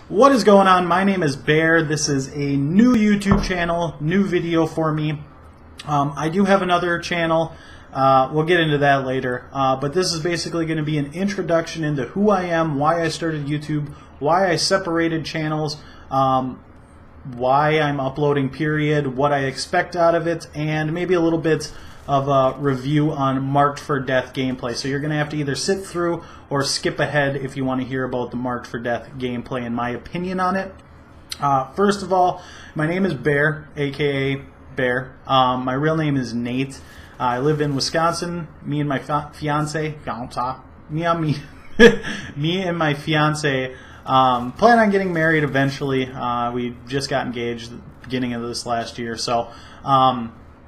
What is going on? My name is Bear. This is a new YouTube channel, new video for me. I do have another channel. We'll get into that later. But this is basically going to be an introduction into who I am, why I started YouTube, why I separated channels, why I'm uploading period, what I expect out of it, and maybe a little bit of a review on Marked for Death gameplay. So you're going to have to either sit through or skip ahead if you want to hear about the Marked for Death gameplay and my opinion on it. First of all, my name is Bear, aka Bear. My real name is Nate. I live in Wisconsin. Me and my fiance, me and my fiance plan on getting married eventually. We just got engaged at the beginning of this last year, so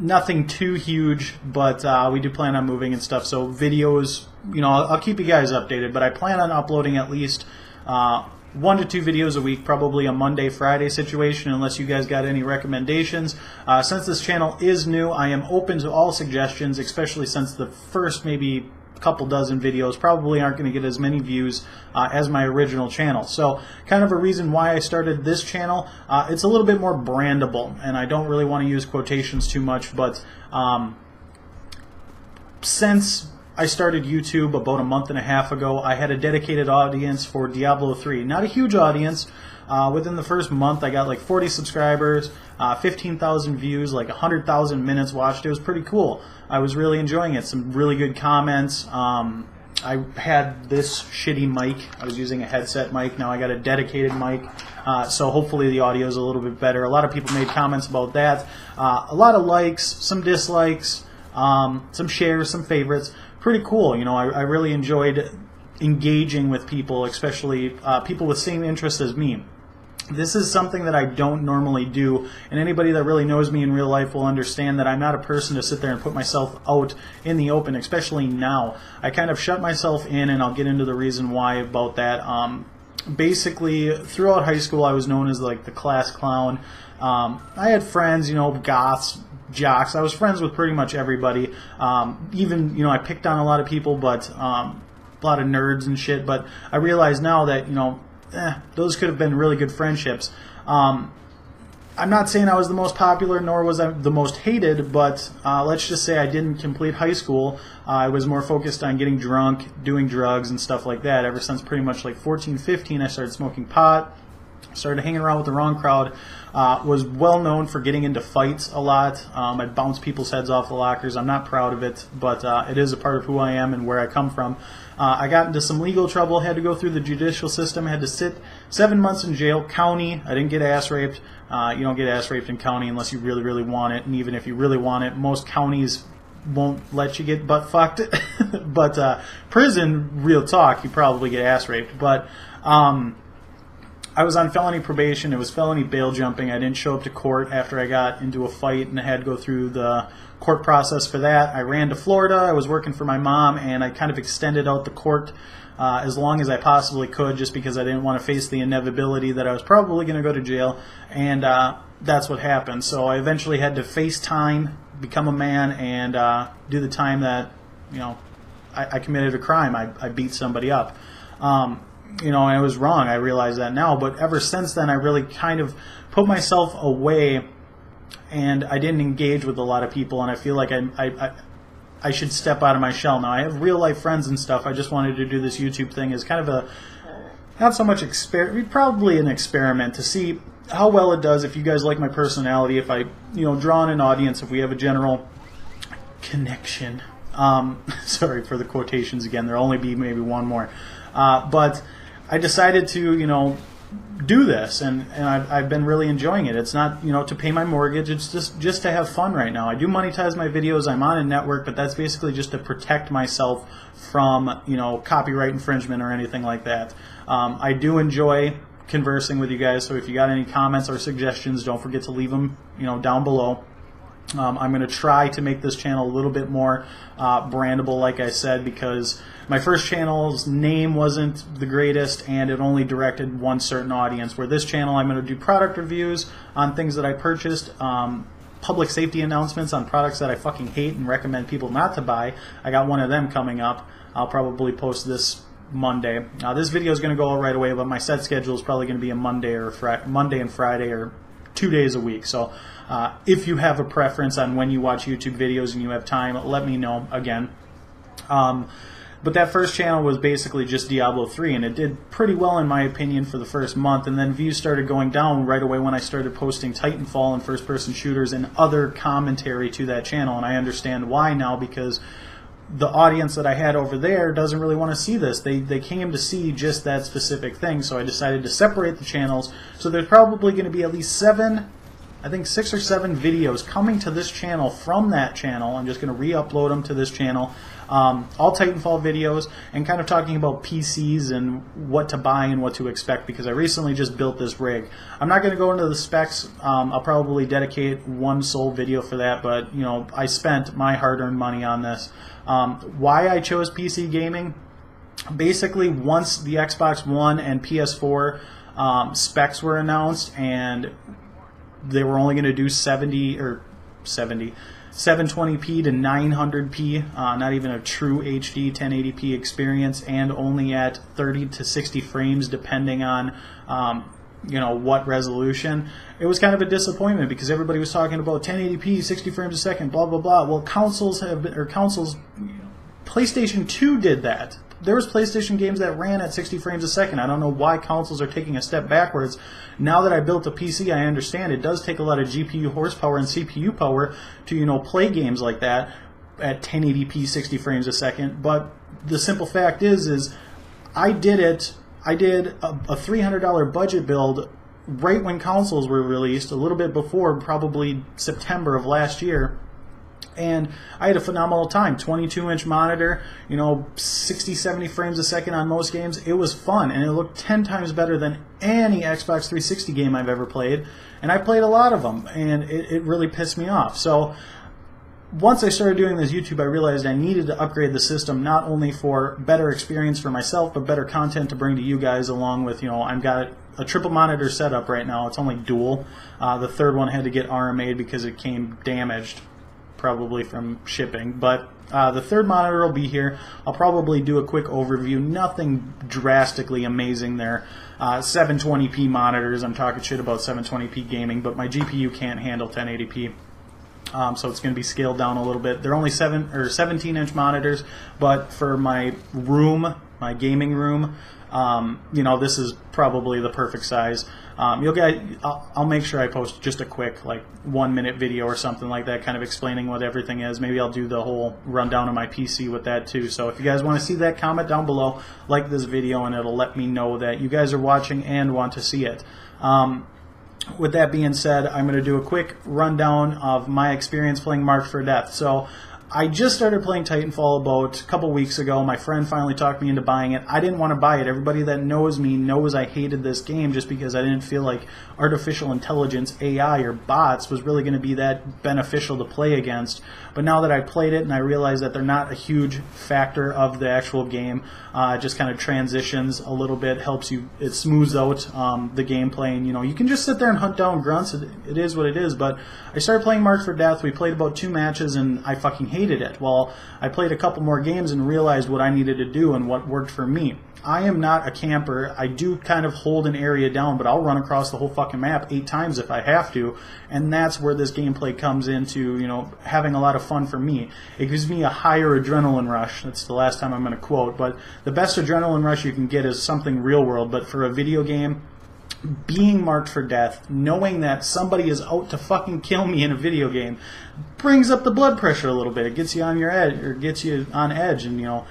nothing too huge, but we do plan on moving and stuff. So videos, you know, I'll keep you guys updated, but I plan on uploading at least 1 to 2 videos a week, probably a Monday, Friday situation, unless you guys got any recommendations. Since this channel is new, I am open to all suggestions, especially since the first maybe couple dozen videos probably aren't going to get as many views as my original channel. So kind of a reason why I started this channel. It's a little bit more brandable, and I don't really want to use quotations too much, but since I started YouTube about a month and a half ago, I had a dedicated audience for Diablo 3. Not a huge audience. Within the first month, I got like 40 subscribers, 15,000 views, like 100,000 minutes watched. It was pretty cool. I was really enjoying it. Some really good comments. I had this shitty mic. I was using a headset mic. Now I got a dedicated mic. So hopefully the audio is a little bit better. A lot of people made comments about that. A lot of likes, some dislikes, some shares, some favorites. Pretty cool. You know, I really enjoyed engaging with people, especially people with same interests as me. This is something that I don't normally do, and anybody that really knows me in real life will understand that I'm not a person to sit there and put myself out in the open, especially now. I kind of shut myself in, and I'll get into the reason why about that. Basically, throughout high school, I was known as like the class clown. I had friends, you know, goths, jocks. I was friends with pretty much everybody. Even, you know, I picked on a lot of people, but a lot of nerds and shit. But I realize now that, you know, those could have been really good friendships. I'm not saying I was the most popular, nor was I the most hated, but let's just say I didn't complete high school. I was more focused on getting drunk, doing drugs, and stuff like that. Ever since pretty much like 14, 15, I started smoking pot, started hanging around with the wrong crowd. Was well known for getting into fights a lot. I'd bounce people's heads off the lockers. I'm not proud of it, but it is a part of who I am and where I come from. I got into some legal trouble, had to go through the judicial system, had to sit 7 months in jail, county. I didn't get ass raped. You don't get ass raped in county unless you really, really want it, and even if you really want it, most counties won't let you get butt fucked. But prison, real talk, you probably get ass raped. But I was on felony probation. It was felony bail jumping. I didn't show up to court after I got into a fight, and I had to go through the court process for that. I ran to Florida. I was working for my mom, and I kind of extended out the court as long as I possibly could, just because I didn't want to face the inevitability that I was probably going to go to jail, and that's what happened. So I eventually had to face time, become a man, and do the time that, you know, I committed a crime. I beat somebody up. You know, and it was wrong. I realize that now, but ever since then, I really kind of put myself away, and I didn't engage with a lot of people, and I feel like I should step out of my shell now. I have real life friends and stuff. I just wanted to do this YouTube thing as kind of a, not so much probably an experiment to see how well it does, if you guys like my personality, if I, you know, draw in an audience, if we have a general connection. Sorry for the quotations again. There'll only be maybe one more. But I decided to, you know, do this, and I've been really enjoying it. It's not, you know, to pay my mortgage. It's just to have fun right now. I do monetize my videos. I'm on a network, but that's basically just to protect myself from, you know, copyright infringement or anything like that. I do enjoy conversing with you guys, so if you got any comments or suggestions, don't forget to leave them, you know, down below. I'm going to try to make this channel a little bit more brandable, like I said, because my first channel's name wasn't the greatest, and it only directed one certain audience. Where this channel, I'm going to do product reviews on things that I purchased, public safety announcements on products that I fucking hate and recommend people not to buy. I got one of them coming up. I'll probably post this Monday. This video is going to go out right away, but my set schedule is probably going to be a Monday and Friday, or 2 days a week. So if you have a preference on when you watch YouTube videos and you have time, let me know again. But that first channel was basically just Diablo 3, and it did pretty well in my opinion for the first month, and then views started going down right away when I started posting Titanfall and first-person shooters and other commentary to that channel, and I understand why now, because the audience that I had over there doesn't really want to see this. They came to see just that specific thing, so I decided to separate the channels. So there's probably going to be at least 6 or 7 videos coming to this channel from that channel. I'm just going to re-upload them to this channel. All Titanfall videos, and kind of talking about PCs and what to buy and what to expect, because I recently just built this rig. I'm not going to go into the specs. I'll probably dedicate one sole video for that, but you know, I spent my hard-earned money on this. Why I chose PC gaming? Basically, once the Xbox One and PS4 specs were announced, and they were only going to do 720p to 900p, not even a true HD 1080p experience, and only at 30 to 60 frames depending on you know, what resolution. It was kind of a disappointment because everybody was talking about 1080p, 60 frames a second, blah blah blah. Well, PlayStation 2 did that. There was PlayStation games that ran at 60 frames a second. I don't know why consoles are taking a step backwards. Now that I built a PC, I understand it does take a lot of GPU horsepower and CPU power to, you know, play games like that at 1080p, 60 frames a second. But the simple fact is I did it. I did a $300 budget build right when consoles were released, a little bit before, probably September of last year. And I had a phenomenal time. 22-inch monitor, you know, 60, 70 frames a second on most games. It was fun, and it looked 10 times better than any Xbox 360 game I've ever played. And I played a lot of them, and it really pissed me off. So once I started doing this YouTube, I realized I needed to upgrade the system, not only for better experience for myself, but better content to bring to you guys, along with, you know, I've got a triple monitor setup right now. It's only dual. The third one had to get RMA'd because it came damaged, probably from shipping. But the third monitor will be here. I'll probably do a quick overview. Nothing drastically amazing there. 720p monitors. I'm talking shit about 720p gaming, but my GPU can't handle 1080p. So it's going to be scaled down a little bit. They're only 17-inch monitors, but for my room, my gaming room, you know, this is probably the perfect size. I'll make sure I post just a quick, like, 1-minute video or something like that, kind of explaining what everything is. Maybe I'll do the whole rundown of my PC with that too. So if you guys want to see that, comment down below, like this video, and it'll let me know that you guys are watching and want to see it. With that being said, I'm going to do a quick rundown of my experience playing Marked for Death. So I just started playing Titanfall about a couple weeks ago. My friend finally talked me into buying it. I didn't want to buy it. Everybody that knows me knows I hated this game just because I didn't feel like artificial intelligence, AI, or bots was really going to be that beneficial to play against. But now that I played it and I realize that they're not a huge factor of the actual game, it just kind of transitions a little bit, helps you, it smooths out the gameplay, and you know, you can just sit there and hunt down grunts. It is what it is. But I started playing Marked for Death. We played about 2 matches and I fucking hated it. Well, I played a couple more games and realized what I needed to do and what worked for me. I am not a camper. I do kind of hold an area down, but I'll run across the whole fucking map 8 times if I have to, and that's where this gameplay comes into, you know, having a lot of fun for me. It gives me a higher adrenaline rush. That's the last time I'm going to quote, but the best adrenaline rush you can get is something real world, but for a video game, being marked for death, knowing that somebody is out to fucking kill me in a video game, brings up the blood pressure a little bit. It gets you on your edge, or gets you on edge, and you know,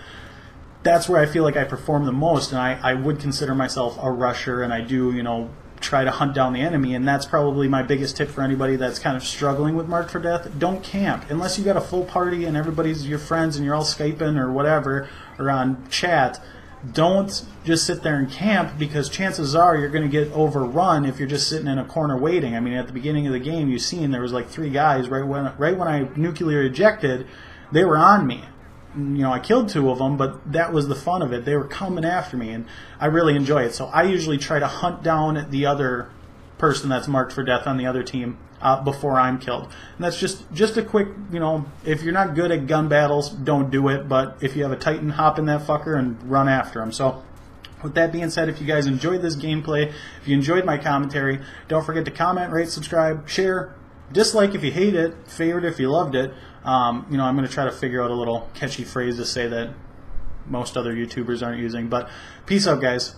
that's where I feel like I perform the most. And I would consider myself a rusher, and I do, you know, try to hunt down the enemy, and that's probably my biggest tip for anybody that's kind of struggling with Marked for Death. Don't camp unless you got a full party and everybody's your friends and you're all Skyping or whatever, or on chat. Don't just sit there and camp, because chances are you're going to get overrun if you're just sitting in a corner waiting. I mean, at the beginning of the game, you've seen there was like 3 guys right when I nuclear ejected, they were on me. You know, I killed 2 of them, but that was the fun of it. They were coming after me, and I really enjoy it. So I usually try to hunt down the other person that's marked for death on the other team before I'm killed. And that's just a quick, you know, if you're not good at gun battles, don't do it. But if you have a Titan, hop in that fucker and run after him. So with that being said, if you guys enjoyed this gameplay, if you enjoyed my commentary, don't forget to comment, rate, subscribe, share, dislike if you hate it, favorite if you loved it. You know, I'm going to try to figure out a little catchy phrase to say that most other YouTubers aren't using. But peace out, guys.